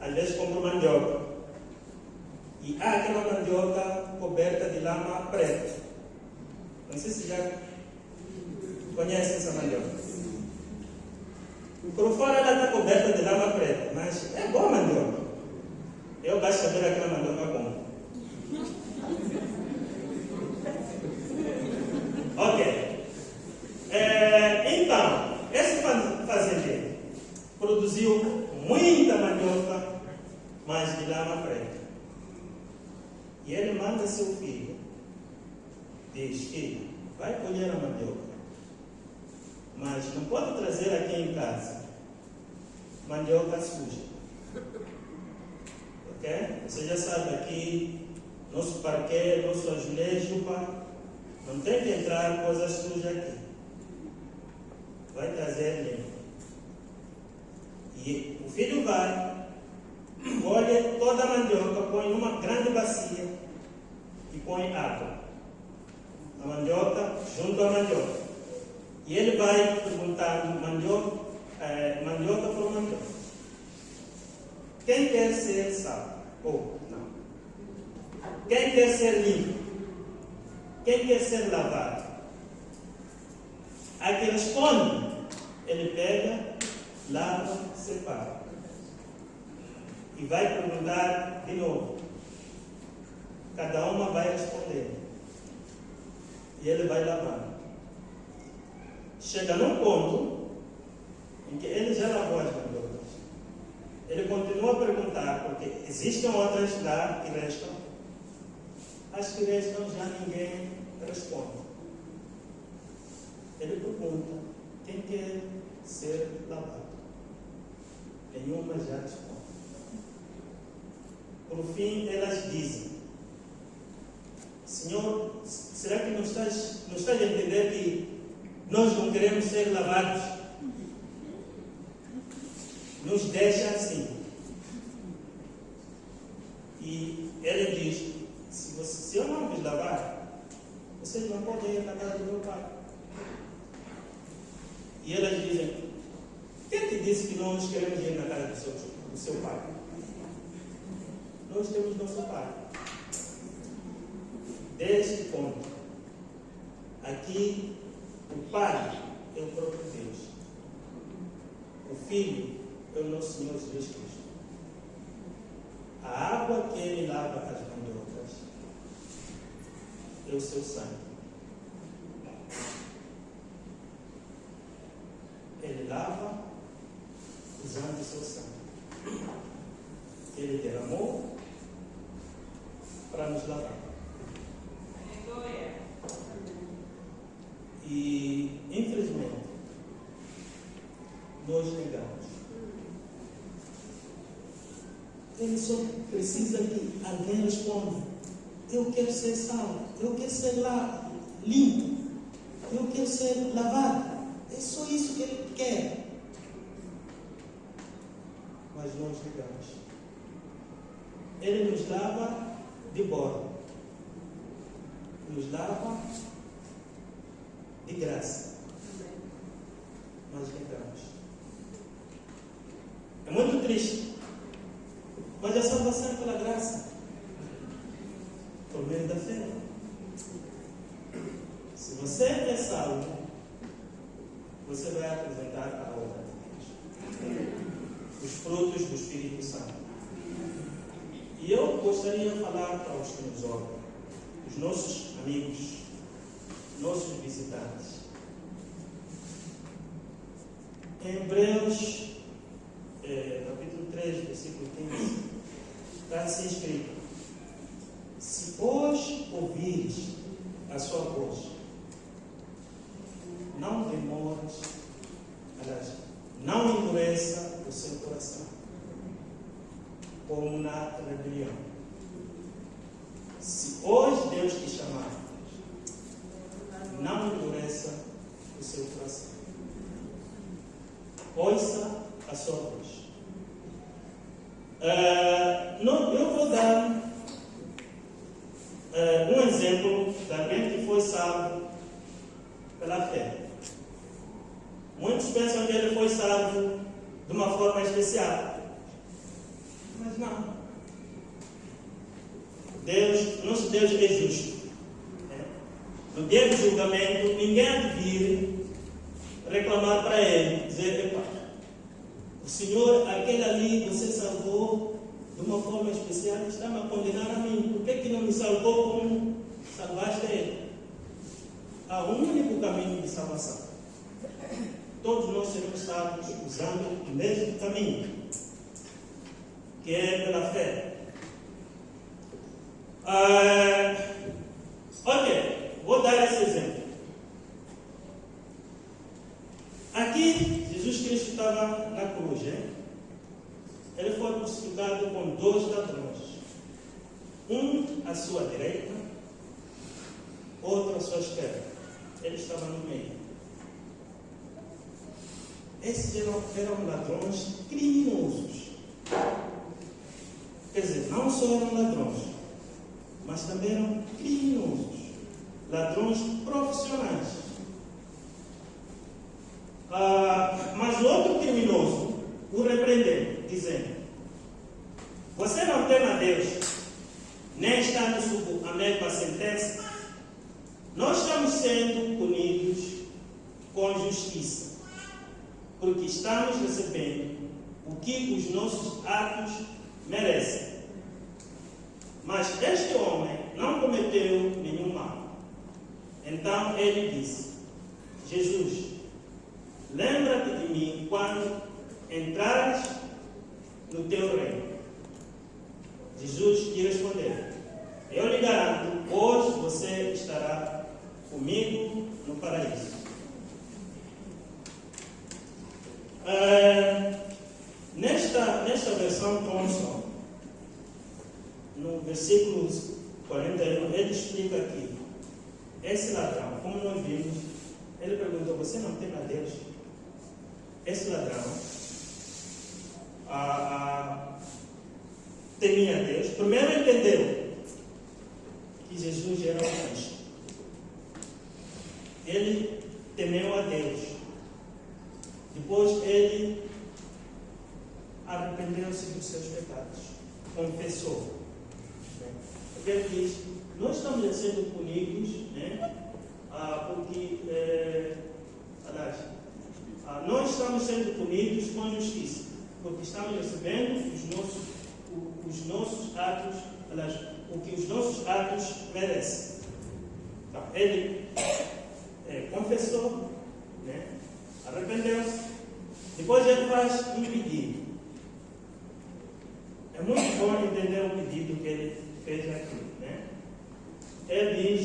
Às vezes compro mandioca. E há aquela mandioca coberta de lama preta. Não sei se já conhecem essa mandioca. Por fora ela está coberta de lama preta, mas é boa mandioca. Eu gosto de ver aquela mandioca como. Ok. Então, esse fazendeiro produziu muita mandioca, mas de lama preta. E ele manda seu filho, diz: filho, vai colher a mandioca, mas não pode trazer aqui em casa mandioca suja. Ok? Você já sabe, aqui nosso parquet, nosso azulejo, não tem que entrar coisas sujas aqui. Vai trazer limpo. E o filho vai, colhe toda a mandioca, põe numa grande bacia e põe água. A mandioca junto à mandioca. E ele vai perguntando mandioca por mandioca. Quem quer ser salvo? Ou não? Quem quer ser limpo? Quem quer ser lavado? A que responde, ele pega, lava, separa. E vai perguntar de novo. Cada uma vai responder. E ele vai lavando. Chega num ponto em que ele já lavou as mandiocas. Ele continua a perguntar, porque existem outras lá que restam. As que restam já ninguém responde. Ele pergunta, quem quer ser lavado? Nenhuma já responde. Por fim, elas dizem, Senhor, será que não estás a entender que nós não queremos ser lavados? Nos deixa assim. E ele diz, se eu não vos lavar, vocês não podem ir na casa do meu pai. E elas dizem, quem te disse que nós queremos ir na casa do seu pai? Nós temos nosso pai. Deste ponto, aqui, o Pai é o próprio Deus. O Filho é o nosso Senhor Jesus Cristo. A água que ele lava as mandiocas é o seu sangue. Ele lava usando o seu sangue. Ele derramou para nos lavar. E, infelizmente, nós negamos. Ele só precisa que alguém responda. Eu quero ser salvo. Eu quero ser limpo. Eu quero ser lavado. É só isso que ele quer. Mas nós negamos. Ele nos lava de bordo. Nos lava de graça. Mas negamos. É muito triste. Mas a salvação é pela graça. Por meio da fé. Se você é salvo, você vai apresentar a obra de Deus. Os frutos do Espírito Santo. E eu gostaria de falar para os que nos ouvem, os nossos amigos, nossos visitantes. Em Hebreus, capítulo 3, versículo 15, está assim escrito: se hoje ouvires a sua voz, não demores, aliás, não endureça o seu coração, como na rebelião. Se hoje Deus te chamar, não endureça o seu coração. Ouça a sua voz. Eu vou dar um exemplo de alguém que foi salvo pela fé. Muitos pensam que ele foi salvo de uma forma especial. Mas não. Nosso Deus é justo. No dia do julgamento, ninguém há de vir reclamar para ele, dizer: epa, o Senhor, aquele ali, você salvou de uma forma especial, está-me a condenar a mim. Por que não me salvou como salvaste ele? Há um único caminho de salvação. Todos nós seremos salvos usando o mesmo caminho, que é pela fé. Ok, vou dar esse exemplo. Aqui, Jesus Cristo estava na cruz, hein? Ele foi crucificado com 2 ladrões. um à sua direita, outro à sua esquerda. Ele estava no meio. Esses eram ladrões criminosos. Quer dizer, não só eram ladrões, mas também eram criminosos. Ladrões profissionais. Mas o outro criminoso o repreendeu, dizendo: você não teme a Deus, nem está sob a mesma sentença? Nós estamos sendo punidos com justiça, porque estamos recebendo o que os nossos atos merecem. Mas este homem não cometeu nenhum mal. Então ele disse: Jesus, lembra-te de mim quando entrares no teu reino. Jesus lhe respondeu: eu lhe garanto, hoje você estará comigo no paraíso. Nesta versão Thompson, no versículo 41, ele explica que esse ladrão, como nós vimos, ele perguntou: você não teme a Deus? Esse ladrão temia a Deus. Primeiro entendeu que Jesus era o Cristo. Ele temeu a Deus. Depois ele arrependeu-se dos seus pecados, confessou. Porque ele diz: nós estamos sendo punidos, porque nós estamos sendo punidos com justiça, porque estamos recebendo os nossos atos, o que os nossos atos merecem. Então, ele confessou, arrependeu-se. Depois ele faz um pedido. É muito bom entender o pedido que ele fez aqui. Ele diz: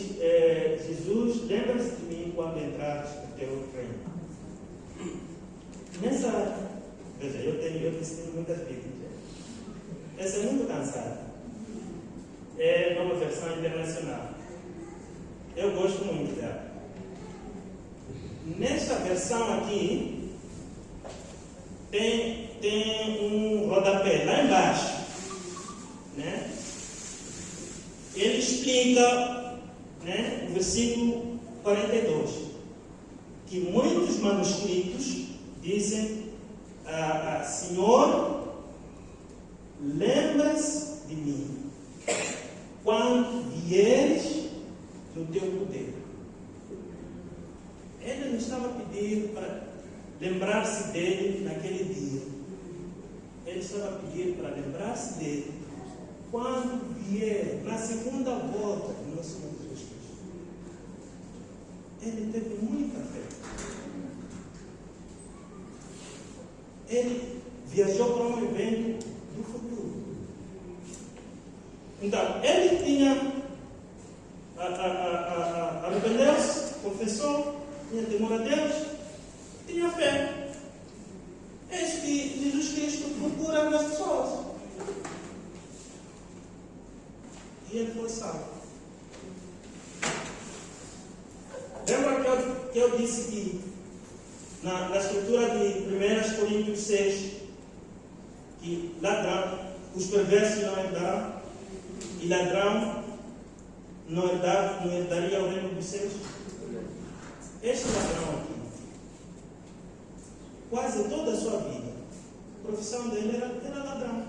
Jesus, lembra-se de mim quando entrares no teu reino. Veja, eu tenho assistido muitas vídeos. Essa é muito cansada. É uma versão internacional. Eu gosto muito dela. Nesta versão aqui, tem um rodapé lá embaixo. Ele explica, o versículo 42, que muitos manuscritos dizem: Senhor, lembra-se de mim quando vieres no teu poder. Ele não estava pedindo para lembrar-se dele naquele dia. Ele estava pedindo para lembrar-se dele quando vier na segunda volta do nosso Senhor Jesus Cristo. Ele teve muita fé. Ele viajou para um evento do futuro. Então, ele tinha arrependeu-se, confessou, tinha temor a Deus, tinha fé. Eis que Jesus Cristo procura nas pessoas. E ele foi salvo. Lembra que eu disse que na escritura de 1 Coríntios 6, que ladrão, os perversos não herdarão, e ladrão não herdaria o reino dos céus? Este ladrão aqui, quase toda a sua vida, a profissão dele era ladrão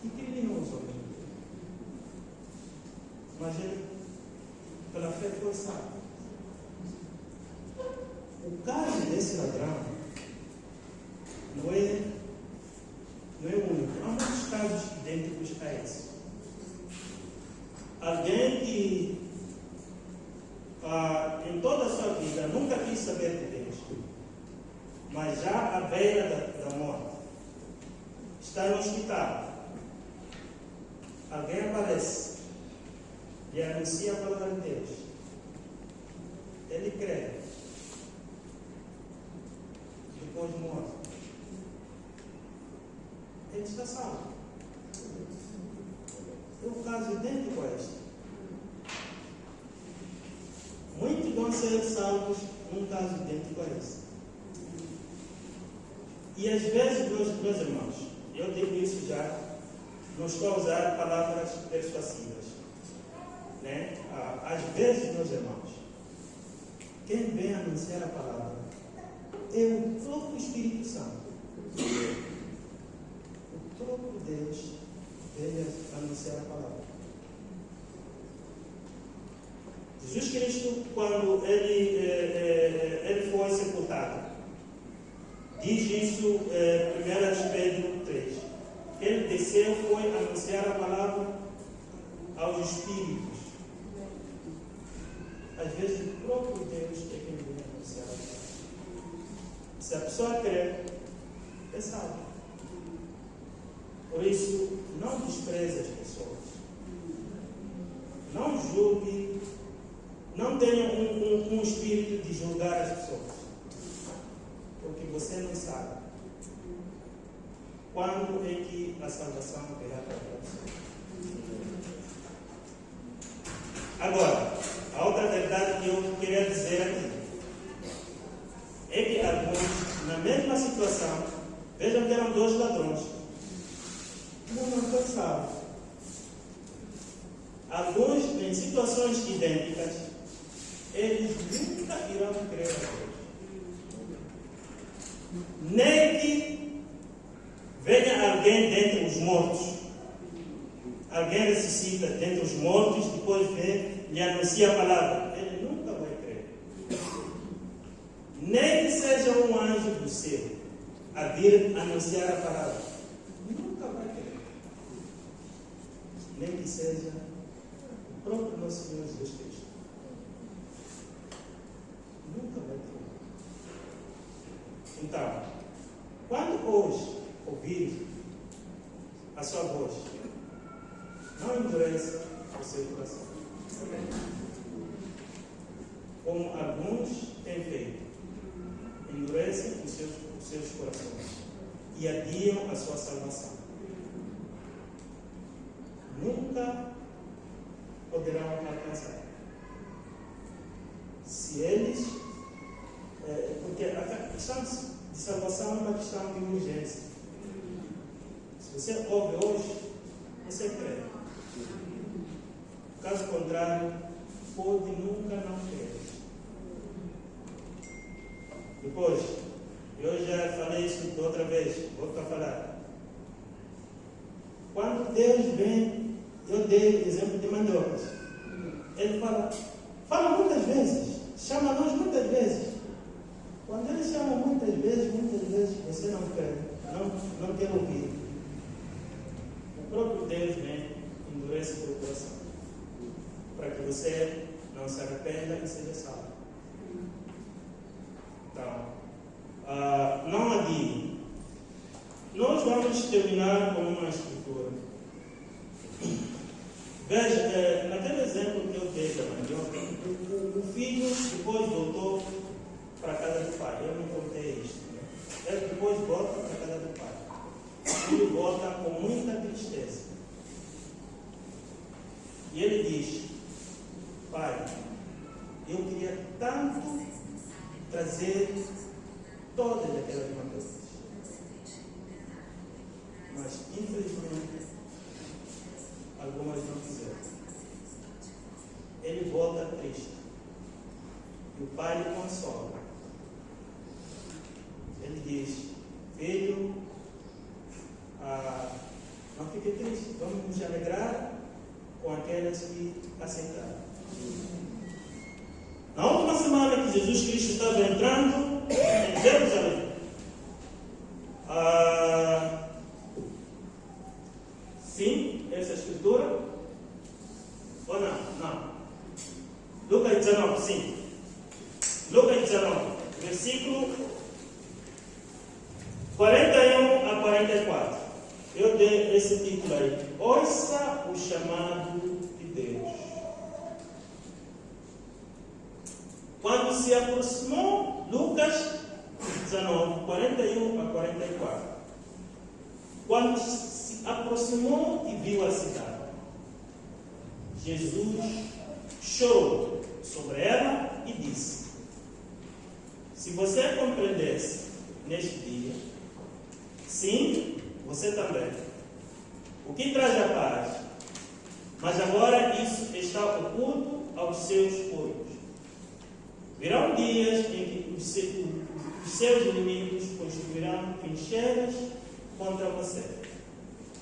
e criminoso. Mas ele, pela fé, foi salvo. O caso desse ladrão não é único. Há muitos casos idênticos a esse. Alguém que em toda a sua vida nunca quis saber de Deus, mas já à beira da morte, está no hospital. Alguém aparece e anuncia a palavra de Deus. Ele crê. Depois morre. Ele está salvo. é um caso idêntico a este. Muitos vão ser salvos num caso idêntico a esse. E às vezes, meus irmãos, eu digo isso já, não estou a usar palavras persuasivas. Né? Às vezes, meus irmãos, quem vem anunciar a palavra é o próprio Espírito Santo. O próprio Deus veio anunciar a palavra. Jesus Cristo, quando ele foi sepultado, diz isso em 1 Pedro 3. Ele desceu, foi anunciar a palavra aos espíritos. Às vezes o próprio Deus é quem vem anunciar a palavra. Se a pessoa crer, é salvo. Por isso, não despreze as pessoas. Não julgue. Não tenha um espírito de julgar as pessoas. Porque você não sabe quando é que a salvação virá para você. Agora, a outra verdade que eu queria dizer aqui é que alguns, na mesma situação, vejam que eram 2 ladrões, não foi salvo. Alguns, em situações idênticas, eles nunca irão crer a Deus. Nem que venha alguém dentre os mortos, alguém ressuscita dentre os mortos, depois vem e anuncia a palavra, ele nunca vai crer. Nem que seja um anjo do céu a vir anunciar a palavra, nunca vai crer. Nem que seja o próprio nosso Senhor Jesus Cristo. Nunca vai ter. Então, quando hoje ouvir a sua voz, não endureça o seu coração. Como alguns têm feito, endurecem os seus corações e adiam a sua salvação. Nunca poderão alcançar. Se eles, porque a questão de salvação é uma questão de urgência. Se você ouve hoje, você crê. Caso contrário, pode nunca não crer. Depois, eu já falei isso da outra vez, volto a falar. Quando Deus vem, eu dei o exemplo de Mandocas. Ele fala muitas vezes, chama nós muitas vezes. Quando ele chama muitas vezes, você não quer, não quer ouvir. O próprio Deus vem, endurece o teu coração, para que você não se arrependa e seja salvo. Então, não adie. Nós vamos terminar com uma escritura. Veja, naquele exemplo que eu dei da mandioca, o filho depois voltou para a casa do pai. Eu não contei isso. Né? Ele depois volta para a casa do pai. O filho volta com muita tristeza. E ele diz: pai, eu queria tanto trazer todas aquelas mandiocas, mas infelizmente algumas não quiseram. Ele volta triste. E o pai lhe consola. Ele diz: filho, não fique triste, vamos nos alegrar com aquelas que aceitaram. Na última semana que Jesus Cristo estava entrando em Jerusalém, sim, essa escritura? Ou não? Não. Lucas 19, sim. Lucas 19, versículo 41 a 44. Eu dei esse título aí: ouça o chamado de Deus. Quando se aproximou, Lucas 19, 41 a 44. Quando se aproximou e viu a cidade, Jesus chorou sobre ela e disse: se você compreendesse neste dia, sim, você também, o que traz a paz, mas agora isso está oculto aos seus olhos. Virão dias em que os seus inimigos construirão trincheiras contra você,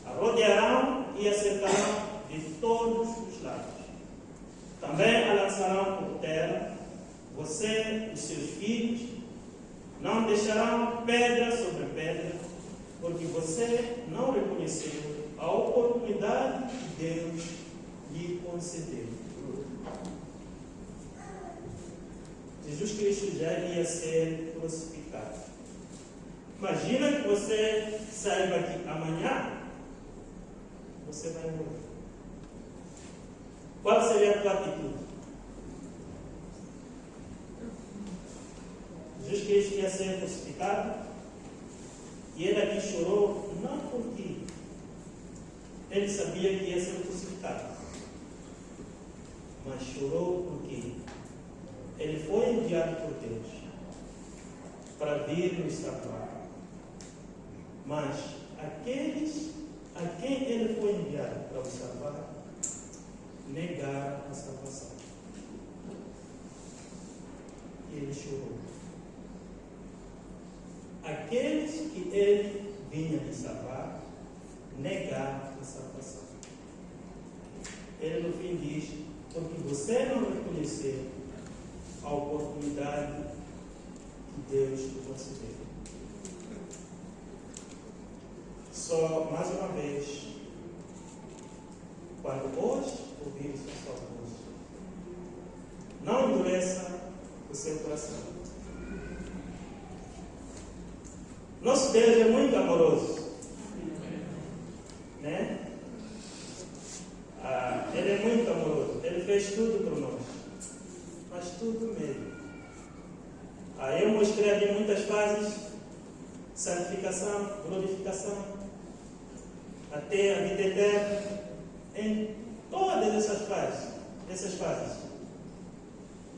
a rodearão e a cercarão de todos os lados. Também a lançarão por terra, você e os seus filhos, não deixarão pedra sobre pedra, porque você não reconheceu a oportunidade que Deus lhe concedeu. Jesus Cristo já ia ser crucificado. Imagina que você saiba que amanhã você vai morrer. Qual seria a tua atitude? Jesus Cristo ia ser crucificado e ele aqui chorou não porque ele sabia que ia ser crucificado, mas chorou porque ele foi enviado por Deus para vir nos salvar. Mas aqueles a quem ele foi enviado para os salvar negaram a salvação. E ele chorou. Aqueles que ele vinha de salvar negaram a salvação. Ele no fim diz: porque você não reconheceu a oportunidade que Deus te concedeu. Só mais uma vez, quando hoje ouvir a sua voz, não endureça o seu coração. Nosso Deus é muito amoroso, né? Ele é muito amoroso. Ele fez tudo por nós, mas tudo mesmo. Eu mostrei aqui muitas fases: santificação, glorificação, até a vida eterna. Em todas essas fases,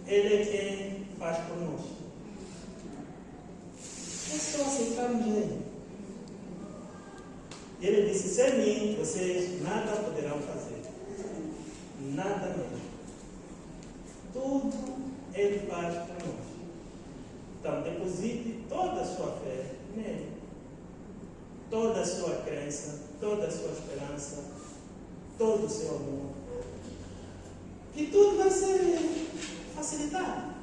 Ele é quem faz por nós. É só aceitarmos Ele. Ele disse: sem mim vocês nada poderão fazer. Nada mesmo. Tudo Ele faz por nós. Então deposite toda a sua fé nele. Toda a sua crença, toda a sua esperança, todo o seu amor. E tudo vai ser facilitado.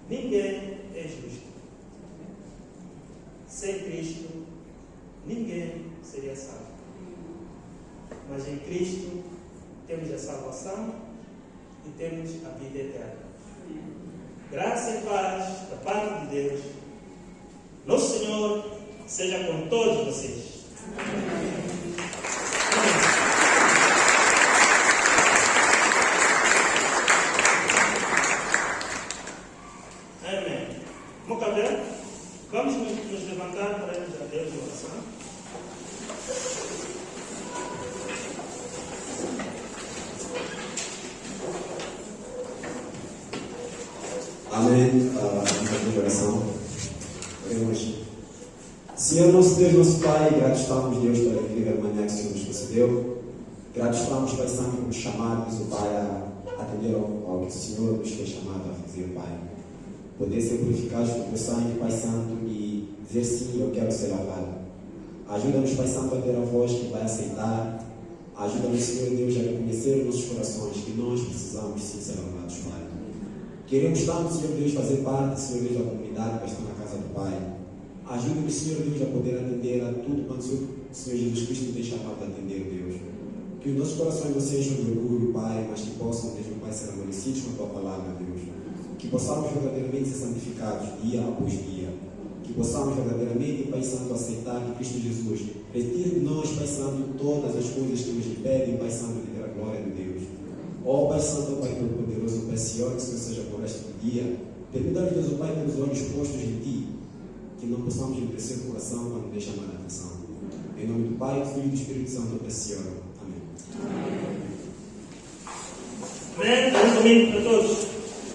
Ninguém é justo. Sem Cristo, ninguém seria salvo. Mas em Cristo temos a salvação e temos a vida eterna. Graça e paz da parte de Deus, nosso Senhor, seja com todos vocês. Amém. Vamos nos levantar para irmos a Deus em oração. Amém. Vamos à oração. Oremos. Senhor, nosso Deus, nosso Pai, gratos estamos, Deus, pela incrível manhã que o Senhor nos concedeu. Gratos estamos, Pai Santo, por chamarmos o Pai a atender ao que o Senhor nos foi chamado a fazer, Pai. Poder ser purificados com o teu sangue, Pai Santo, e dizer sim, eu quero ser lavado. Ajuda-nos, Pai Santo, a ter a voz que vai aceitar. Ajuda-nos, Senhor Deus, a reconhecer os nossos corações que nós precisamos sim ser lavados, Pai. Queremos tanto, Senhor Deus, fazer parte, Senhor Deus, da comunidade que está na casa do Pai. Ajuda-nos, Senhor Deus, a poder atender a tudo quanto o Senhor Jesus Cristo nos tem chamado a atender, Deus. Que os nossos corações não sejam de orgulho, Pai, mas que possam, mesmo, Pai, ser amanhecidos com a Tua palavra, Deus. Que possamos verdadeiramente ser santificados dia após dia. Que possamos verdadeiramente, Pai Santo, aceitar que Cristo Jesus retire de nós, Pai Santo, todas as coisas que nos impedem, Pai Santo, de ter a glória de Deus. Ó Pai Santo, Pai Todo-Poderoso, Pai Senhor, que o Senhor seja por este dia. Permita-nos, Deus, o Pai, ter os olhos postos em Ti, que não possamos endurecer o coração quando nos chamar a atenção. Em nome do Pai, do Filho e do Espírito Santo, Pai Senhor. Amém. Amém? Bom domingo para todos.